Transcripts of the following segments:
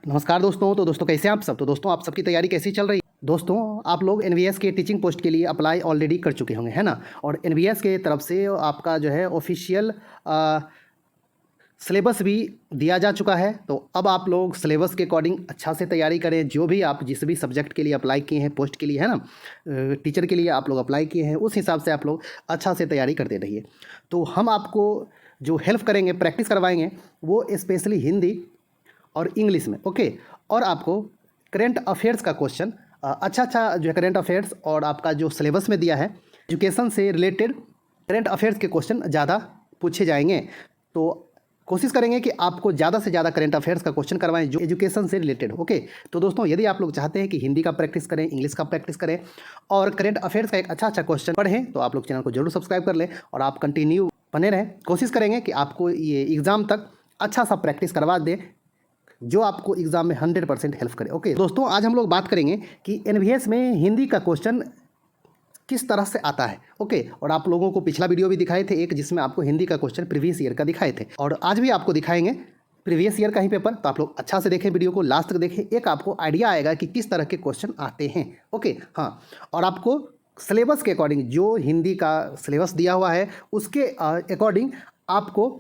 नमस्कार दोस्तों। तो दोस्तों कैसे हैं आप सब। तो दोस्तों आप सबकी तैयारी कैसी चल रही है। दोस्तों आप लोग एनवीएस के टीचिंग पोस्ट के लिए अप्लाई ऑलरेडी कर चुके होंगे, है ना। और एनवीएस के तरफ से आपका जो है ऑफिशियल सिलेबस भी दिया जा चुका है। तो अब आप लोग सिलेबस के अकॉर्डिंग अच्छा से तैयारी करें। जो भी आप जिस भी सब्जेक्ट के लिए अप्लाई किए हैं पोस्ट के लिए, है ना, टीचर के लिए आप लोग अप्लाई किए हैं, उस हिसाब से आप लोग अच्छा से तैयारी करते रहिए। तो हम आपको जो हेल्प करेंगे, प्रैक्टिस करवाएंगे, वो स्पेशली हिंदी और इंग्लिश में, ओके। और आपको करेंट अफेयर्स का क्वेश्चन अच्छा जो है करेंट अफेयर्स और आपका जो सिलेबस में दिया है एजुकेशन से रिलेटेड करेंट अफेयर्स के क्वेश्चन ज़्यादा पूछे जाएंगे। तो कोशिश करेंगे कि आपको ज़्यादा से ज़्यादा करेंट अफेयर्स का क्वेश्चन करवाएं जो एजुकेशन से रिलेटेड, ओके। तो दोस्तों यदि आप लोग चाहते हैं कि हिंदी का प्रैक्टिस करें, इंग्लिश का प्रैक्टिस करें और करेंट अफेयर्स का एक अच्छा क्वेश्चन पढ़ें, तो आप लोग चैनल को जरूर सब्सक्राइब कर लें और आप कंटिन्यू बने रहें। कोशिश करेंगे कि आपको ये एग्ज़ाम तक अच्छा सा प्रैक्टिस करवा दें जो आपको एग्जाम में 100% हेल्प करे, ओके। दोस्तों आज हम लोग बात करेंगे कि एनवीएस में हिंदी का क्वेश्चन किस तरह से आता है, ओके। और आप लोगों को पिछला वीडियो भी दिखाए थे एक, जिसमें आपको हिंदी का क्वेश्चन प्रीवियस ईयर का दिखाए थे, और आज भी आपको दिखाएंगे प्रीवियस ईयर का ही पेपर। तो आप लोग अच्छा से देखें, वीडियो को लास्ट तक देखें, एक आपको आइडिया आएगा कि किस तरह के क्वेश्चन आते हैं, ओके। हाँ, और आपको सिलेबस के अकॉर्डिंग जो हिंदी का सिलेबस दिया हुआ है उसके अकॉर्डिंग आपको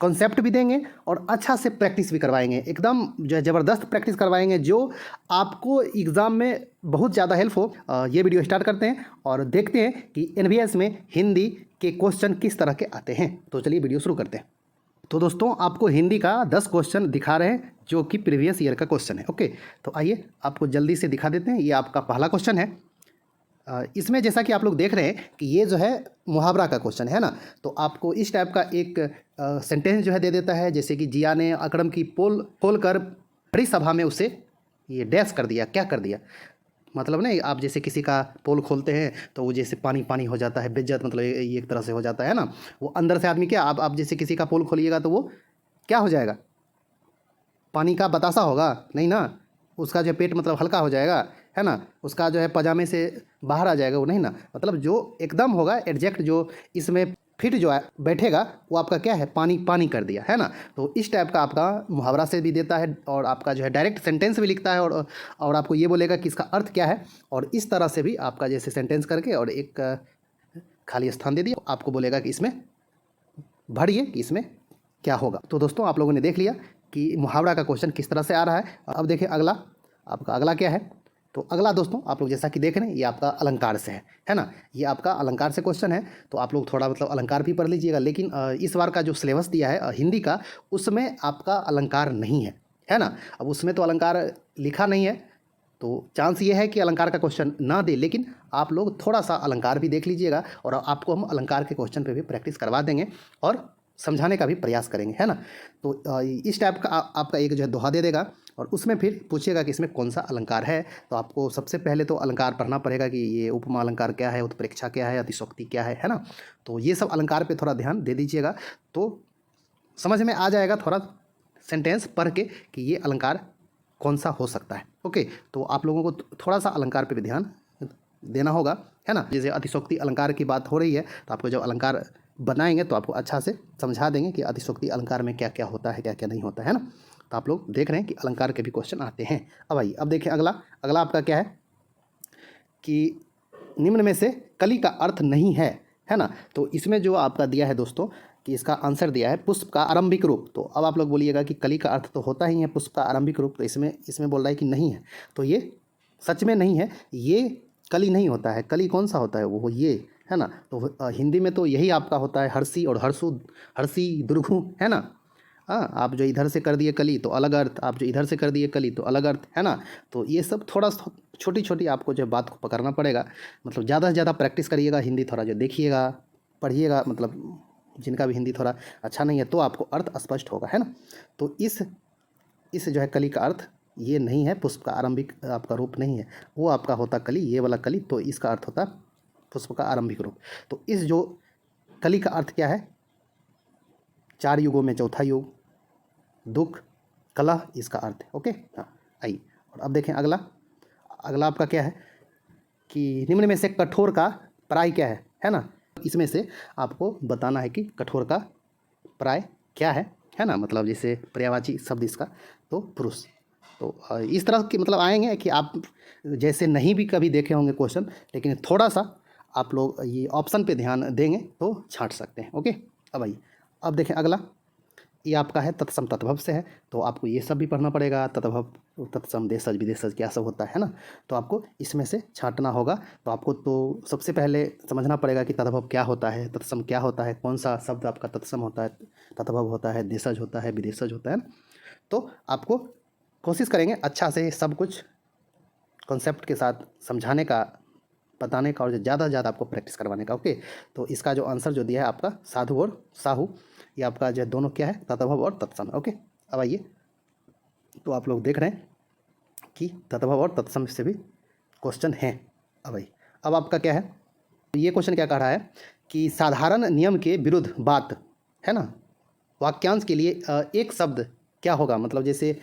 कॉन्सेप्ट भी देंगे और अच्छा से प्रैक्टिस भी करवाएंगे, एकदम जो है ज़बरदस्त प्रैक्टिस करवाएंगे जो आपको एग्ज़ाम में बहुत ज़्यादा हेल्प हो। ये वीडियो स्टार्ट करते हैं और देखते हैं कि एनवीएस में हिंदी के क्वेश्चन किस तरह के आते हैं। तो चलिए वीडियो शुरू करते हैं। तो दोस्तों आपको हिंदी का 10 क्वेश्चन दिखा रहे हैं जो कि प्रीवियस ईयर का क्वेश्चन है, ओके। तो आइए आपको जल्दी से दिखा देते हैं। ये आपका पहला क्वेश्चन है। इसमें जैसा कि आप लोग देख रहे हैं कि ये जो है मुहावरा का क्वेश्चन है ना। तो आपको इस टाइप का एक सेंटेंस जो है दे देता है, जैसे कि जिया ने अकरम की पोल खोल कर बड़ी सभा में उसे ये डैश कर दिया। क्या कर दिया मतलब ना, आप जैसे किसी का पोल खोलते हैं तो वो जैसे पानी पानी हो जाता है, बेइज्जत मतलब ये एक तरह से हो जाता है ना। वो अंदर से आदमी क्या, आप जैसे किसी का पोल खोलिएगा तो वो क्या हो जाएगा, पानी का बतासा होगा नहीं ना, उसका जो पेट मतलब हल्का हो जाएगा, है ना, उसका जो है पजामे से बाहर आ जाएगा वो, नहीं ना। मतलब जो एकदम होगा एग्जैक्ट, जो इसमें फिट जो है बैठेगा, वो आपका क्या है, पानी पानी कर दिया, है ना। तो इस टाइप का आपका मुहावरा से भी देता है और आपका जो है डायरेक्ट सेंटेंस भी लिखता है और आपको ये बोलेगा कि इसका अर्थ क्या है। और इस तरह से भी आपका जैसे सेंटेंस करके और एक खाली स्थान दे दिया, आपको बोलेगा कि इसमें भरिए कि इसमें क्या होगा। तो दोस्तों आप लोगों ने देख लिया कि मुहावरा का क्वेश्चन किस तरह से आ रहा है। अब देखिए अगला, आपका अगला क्या है। तो अगला दोस्तों आप लोग जैसा कि देख रहे हैं ये आपका अलंकार से है ना। ये आपका अलंकार से क्वेश्चन है। तो आप लोग थोड़ा मतलब अलंकार भी पढ़ लीजिएगा, लेकिन इस बार का जो सिलेबस दिया है हिंदी का, उसमें आपका अलंकार नहीं है ना। अब उसमें तो अलंकार लिखा नहीं है, तो चांस ये है कि अलंकार का क्वेश्चन ना दे, लेकिन आप लोग थोड़ा सा अलंकार भी देख लीजिएगा और आपको हम अलंकार के क्वेश्चन पे भी प्रैक्टिस करवा देंगे और समझाने का भी प्रयास करेंगे, है ना। तो इस टाइप का आपका एक जो है दोहा दे देगा और उसमें फिर पूछिएगा कि इसमें कौन सा अलंकार है। तो आपको सबसे पहले तो अलंकार पढ़ना पड़ेगा कि ये उपमा अलंकार क्या है, उत्प्रेक्षा क्या है, अतिशोक्ति क्या है ना। तो ये सब अलंकार पे थोड़ा ध्यान दे दीजिएगा तो समझ में आ जाएगा थोड़ा सेंटेंस पढ़ के कि ये अलंकार कौन सा हो सकता है, ओके। तो आप लोगों को थोड़ा सा अलंकार पे भी ध्यान देना होगा, है ना। जैसे अतिशोक्ति अलंकार की बात हो रही है तो आपको जब अलंकार बनाएंगे तो आपको अच्छा से समझा देंगे कि अतिशोक्ति अलंकार में क्या क्या होता है, क्या क्या नहीं होता है ना। तो आप लोग देख रहे हैं कि अलंकार के भी क्वेश्चन आते हैं। अब आइए अब देखें अगला। अगला आपका क्या है कि निम्न में से कली का अर्थ नहीं है ना। तो इसमें जो आपका दिया है दोस्तों कि इसका आंसर दिया है पुष्प का आरंभिक रूप। तो अब आप लोग बोलिएगा कि कली का अर्थ तो होता ही है पुष्प का आरंभिक रूप, तो इसमें बोल रहा है कि नहीं है। तो ये सच में नहीं है, ये कली नहीं होता है। कली कौन सा होता है, वो ये है ना। तो हिंदी में तो यही आपका होता है हर्षी और हर्षु, हर्षी दुर्घु, है ना। हाँ, आप जो इधर से कर दिए कली तो अलग अर्थ, आप जो इधर से कर दिए कली तो अलग अर्थ, है ना। तो ये सब थोड़ा छोटी छोटी आपको जो बात को पकड़ना पड़ेगा। मतलब ज़्यादा से ज़्यादा प्रैक्टिस करिएगा, हिंदी थोड़ा जो देखिएगा पढ़िएगा, मतलब जिनका भी हिंदी थोड़ा अच्छा नहीं है तो आपको अर्थ स्पष्ट होगा, है ना। तो इस जो है कली का अर्थ ये नहीं है, पुष्प का आरंभिक आपका रूप नहीं है, वो आपका होता कली, ये वाला कली, तो इसका अर्थ होता पुष्प का आरंभिक रूप। तो इस जो कली का अर्थ क्या है, 4 युगों में चौथा युग, दुख कलह, इसका अर्थ है, ओके। हाँ आइए और अब देखें अगला। अगला आपका क्या है कि निम्न में से कठोर का प्राय क्या है ना। इसमें से आपको बताना है कि कठोर का प्राय क्या है ना। मतलब जैसे पर्यायवाची शब्द इसका तो पुरुष, तो इस तरह के मतलब आएंगे कि आप जैसे नहीं भी कभी देखे होंगे क्वेश्चन, लेकिन थोड़ा सा आप लोग ये ऑप्शन पे ध्यान देंगे तो छांट सकते हैं। ओके, अब आइए अब देखें अगला, ये आपका है तत्सम तद्भव से है, तो आपको ये सब भी पढ़ना पड़ेगा, तद्भव तत्सम देशज विदेशज क्या सब होता है ना, तो आपको इसमें से छांटना होगा। तो आपको तो सबसे पहले समझना पड़ेगा कि तद्भव क्या होता है, तत्सम क्या होता है, कौन सा शब्द आपका तत्सम होता है, तद्भव होता है, देशज होता है, विदेशज होता है ना। तो आपको कोशिश करेंगे अच्छा से सब कुछ कॉन्सेप्ट के साथ समझाने का, बताने का, और ज़्यादा से ज़्यादा आपको प्रैक्टिस करवाने का। ओके, तो इसका जो आंसर जो दिया है आपका साधु और साहू, ये आपका जो दोनों क्या है, तद्भव और तत्सम। ओके, अब आइए, तो आप लोग देख रहे हैं कि तद्भव और तत्सम से भी क्वेश्चन हैं। अब आइए, अब आपका क्या है, ये क्वेश्चन क्या कह रहा है कि साधारण नियम के विरुद्ध बात है ना, वाक्यांश के लिए एक शब्द क्या होगा। मतलब जैसे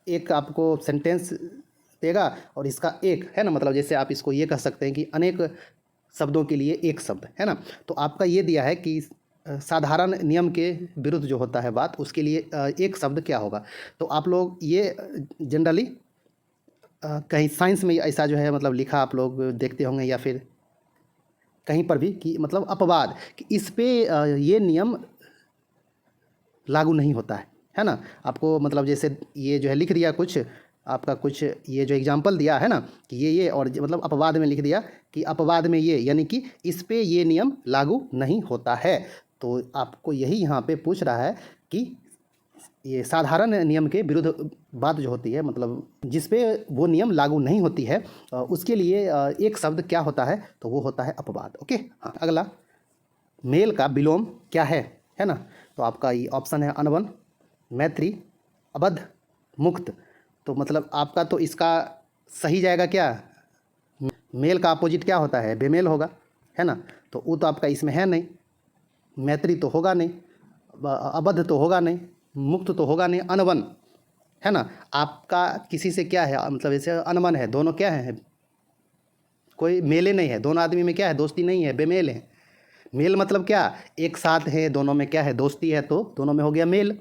एक आपको सेंटेंस देगा और इसका एक है ना, मतलब जैसे आप इसको ये कह सकते हैं कि अनेक शब्दों के लिए एक शब्द है ना। तो आपका ये दिया है कि साधारण नियम के विरुद्ध जो होता है बात, उसके लिए एक शब्द क्या होगा। तो आप लोग ये जनरली कहीं साइंस में ऐसा जो है मतलब लिखा आप लोग देखते होंगे, या फिर कहीं पर भी कि मतलब अपवाद, कि इस पे ये नियम लागू नहीं होता है ना। आपको मतलब जैसे ये जो है लिख दिया कुछ आपका, कुछ ये जो एग्जाम्पल दिया है ना कि ये और मतलब अपवाद में लिख दिया कि अपवाद में ये, यानी कि इस पे ये नियम लागू नहीं होता है। तो आपको यही यहाँ पे पूछ रहा है कि ये साधारण नियम के विरुद्ध बात जो होती है, मतलब जिस पे वो नियम लागू नहीं होती है, उसके लिए एक शब्द क्या होता है, तो वो होता है अपवाद। ओके, हाँ, अगला, मेल का विलोम क्या है ना। तो आपका ये ऑप्शन है अनवन, मैत्री, अबद्ध, मुक्त। तो मतलब आपका तो इसका सही जाएगा क्या, मेल का अपोजिट क्या होता है, बेमेल होगा, है ना। तो वो तो आपका इसमें है नहीं, मैत्री तो होगा नहीं, अबद्ध तो होगा नहीं, मुक्त तो होगा नहीं, अनवन है ना। आपका किसी से क्या है, मतलब जैसे अनवन है, दोनों क्या है, कोई मेले नहीं है, दोनों आदमी में क्या है, दोस्ती नहीं है, बेमेल है। मेल मतलब क्या, एक साथ है, दोनों में क्या है, दोस्ती है, तो दोनों में हो गया मेल।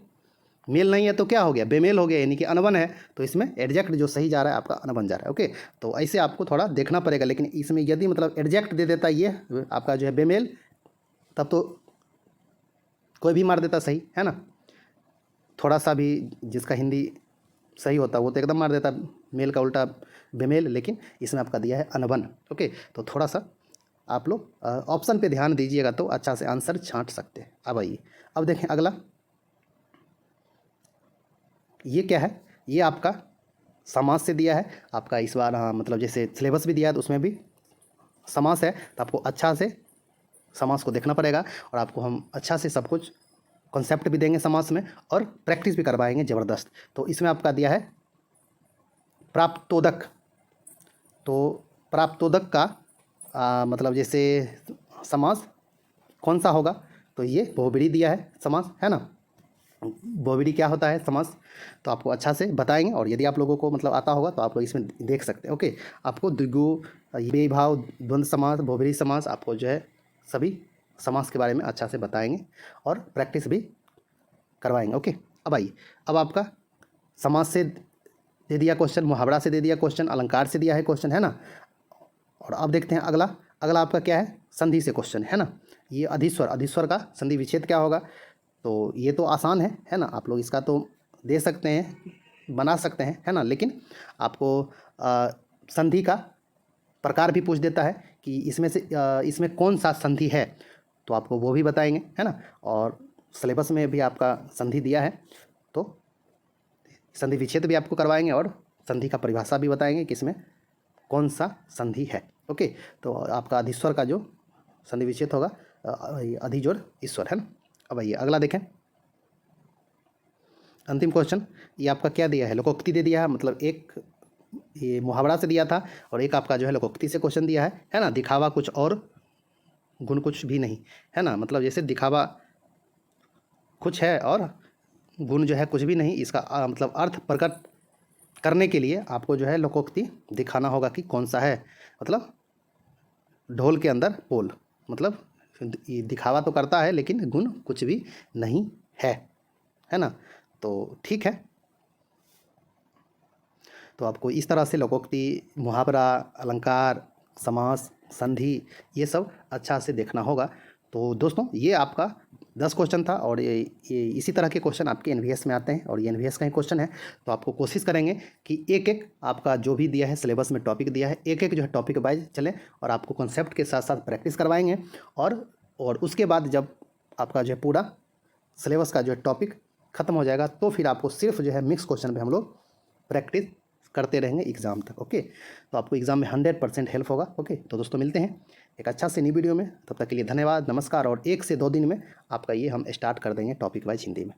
मेल नहीं है तो क्या हो गया, बेमेल हो गया, यानी कि अनबन है। तो इसमें एडजेक्ट जो सही जा रहा है आपका अनबन जा रहा है। ओके, तो ऐसे आपको थोड़ा देखना पड़ेगा, लेकिन इसमें यदि मतलब एडजेक्ट दे देता ये आपका जो है बेमेल, तब तो कोई भी मार देता सही, है ना। थोड़ा सा भी जिसका हिंदी सही होता वो तो एकदम मार देता मेल का उल्टा बेमेल, लेकिन इसमें आपका दिया है अनबन। ओके, तो थोड़ा सा आप लोग ऑप्शन पे ध्यान दीजिएगा तो अच्छा से आंसर छांट सकते हैं। अब आइए, अब देखें अगला, ये क्या है, ये आपका समास से दिया है आपका इस बार। हाँ, मतलब जैसे सिलेबस भी दिया है तो उसमें भी समास है, तो आपको अच्छा से समास को देखना पड़ेगा, और आपको हम अच्छा से सब कुछ कॉन्सेप्ट भी देंगे समास में, और प्रैक्टिस भी करवाएंगे ज़बरदस्त। तो इसमें आपका दिया है प्राप्तोदक। तो प्राप्तोदक का मतलब जैसे समास कौन सा होगा, तो ये बहुब्रीहि दिया है समास, है ना। बहुब्रीहि क्या होता है समास, तो आपको अच्छा से बताएंगे, और यदि आप लोगों को मतलब आता होगा तो आप लोग इसमें देख सकते हैं। ओके, आपको द्विगु, बेभाव, द्वंद्व समास, बहुब्रीहि समास, आपको जो है सभी समास के बारे में अच्छा से बताएंगे और प्रैक्टिस भी करवाएंगे। ओके, अब आइए, अब आपका समास से दे दिया क्वेश्चन, मुहावरा से दे दिया क्वेश्चन, अलंकार से दिया है क्वेश्चन, है ना। और अब देखते हैं अगला, अगला आपका क्या है, संधि से क्वेश्चन, है ना। ये अधिस्वर, अधिस्वर का संधि विच्छेद क्या होगा, तो ये तो आसान है ना। आप लोग इसका तो दे सकते हैं, बना सकते हैं, है ना। लेकिन आपको संधि का प्रकार भी पूछ देता है कि इसमें से इसमें कौन सा संधि है, तो आपको वो भी बताएंगे, है ना। और सिलेबस में भी आपका संधि दिया है, तो संधि विच्छेद भी आपको करवाएंगे, और संधि का परिभाषा भी बताएंगे कि इसमें कौन सा संधि है। ओके, तो आपका अधिस्वर का जो संधि विच्छेद होगा अधिजोड़ ईश्वर, है ना। अब आइए अगला देखें, अंतिम क्वेश्चन, ये आपका क्या दिया है, लोकोक्ति दे दिया है, मतलब एक ये मुहावरा से दिया था, और एक आपका जो है लोकोक्ति से क्वेश्चन दिया है ना। दिखावा कुछ और गुण कुछ भी नहीं, है ना। मतलब जैसे दिखावा कुछ है और गुण जो है कुछ भी नहीं, इसका मतलब अर्थ प्रकट करने के लिए आपको जो है लोकोक्ति दिखाना होगा कि कौन सा है। मतलब ढोल के अंदर पोल, मतलब ये दिखावा तो करता है लेकिन गुण कुछ भी नहीं है ना। तो ठीक है, तो आपको इस तरह से लोकोक्ति, मुहावरा, अलंकार, समास, संधि ये सब अच्छा से देखना होगा। तो दोस्तों ये आपका 10 क्वेश्चन था और ये इसी तरह के क्वेश्चन आपके एनवीएस में आते हैं और ये एनवीएस का ही क्वेश्चन है। तो आपको कोशिश करेंगे कि एक एक आपका जो भी दिया है सिलेबस में टॉपिक दिया है, एक एक जो है टॉपिक वाइज चलें और आपको कॉन्सेप्ट के साथ साथ प्रैक्टिस करवाएंगे। और उसके बाद जब आपका जो है पूरा सिलेबस का जो है टॉपिक ख़त्म हो जाएगा तो फिर आपको सिर्फ जो है मिक्स क्वेश्चन पे हम लोग प्रैक्टिस करते रहेंगे एग्ज़ाम तक। ओके, तो आपको एग्ज़ाम में 100% हेल्प होगा। ओके, तो दोस्तों मिलते हैं एक अच्छा से नई वीडियो में। तब तक के लिए धन्यवाद, नमस्कार। और 1 से 2 दिन में आपका ये हम स्टार्ट कर देंगे टॉपिक वाइज हिंदी में।